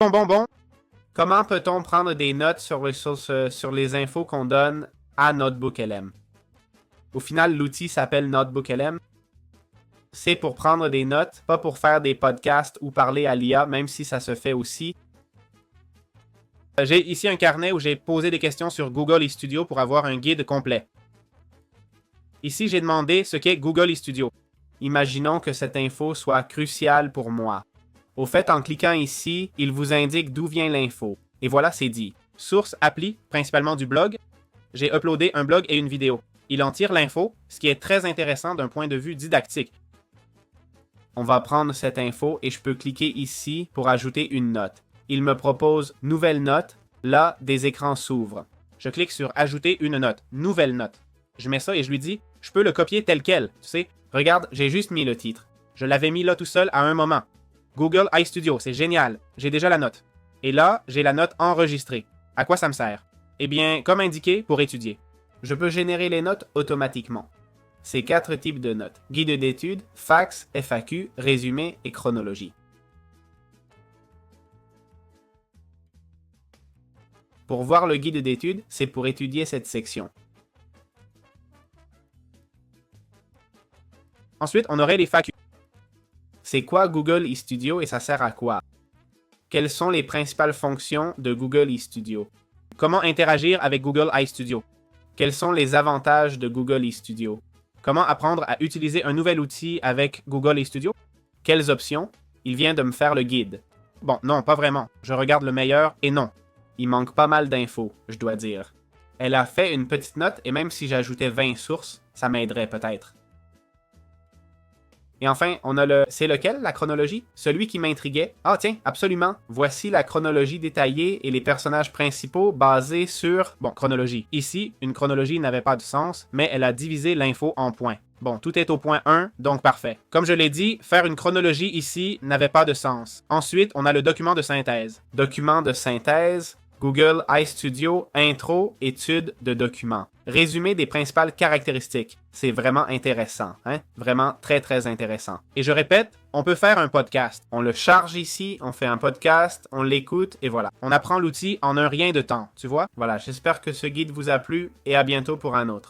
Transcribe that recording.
Bon. Comment peut-on prendre des notes sur les infos qu'on donne à NotebookLM? Au final, l'outil s'appelle NotebookLM. C'est pour prendre des notes, pas pour faire des podcasts ou parler à l'IA, même si ça se fait aussi. J'ai ici un carnet où j'ai posé des questions sur Google eStudio pour avoir un guide complet. Ici, j'ai demandé ce qu'est Google eStudio. Imaginons que cette info soit cruciale pour moi. Au fait, en cliquant ici, il vous indique d'où vient l'info. Et voilà, c'est dit. Source, appli, principalement du blog. J'ai uploadé un blog et une vidéo. Il en tire l'info, ce qui est très intéressant d'un point de vue didactique. On va prendre cette info et je peux cliquer ici pour ajouter une note. Il me propose nouvelle note. Là, des écrans s'ouvrent. Je clique sur ajouter une note, nouvelle note. Je mets ça et je lui dis, je peux le copier tel quel. Tu sais, regarde, j'ai juste mis le titre. Je l'avais mis là tout seul à un moment. Google iStudio, c'est génial. J'ai déjà la note. Et là, j'ai la note enregistrée. À quoi ça me sert? Eh bien, comme indiqué, pour étudier. Je peux générer les notes automatiquement. C'est 4 types de notes. Guide d'études, fax, FAQ, résumé et chronologie. Pour voir le guide d'études, c'est pour étudier cette section. Ensuite, on aurait les FAQ. C'est quoi Google eStudio et ça sert à quoi? Quelles sont les principales fonctions de Google eStudio? Comment interagir avec Google iStudio? Quels sont les avantages de Google eStudio? Comment apprendre à utiliser un nouvel outil avec Google eStudio? Quelles options? Il vient de me faire le guide. Bon, non, pas vraiment. Je regarde le meilleur et non. Il manque pas mal d'infos, je dois dire. Elle a fait une petite note et même si j'ajoutais 20 sources, ça m'aiderait peut-être. Et enfin, on a le... C'est lequel, la chronologie? Celui qui m'intriguait. Ah tiens, absolument. Voici la chronologie détaillée et les personnages principaux basés sur... Bon, chronologie. Ici, une chronologie n'avait pas de sens, mais elle a divisé l'info en points. Bon, tout est au point 1, donc parfait. Comme je l'ai dit, faire une chronologie ici n'avait pas de sens. Ensuite, on a le document de synthèse. Document de synthèse, Google iStudio, intro, étude de documents. Résumé des principales caractéristiques. C'est vraiment intéressant, hein? Vraiment très intéressant. Et je répète, on peut faire un podcast. On le charge ici, on fait un podcast, on l'écoute et voilà. On apprend l'outil en un rien de temps, tu vois? Voilà, j'espère que ce guide vous a plu et à bientôt pour un autre.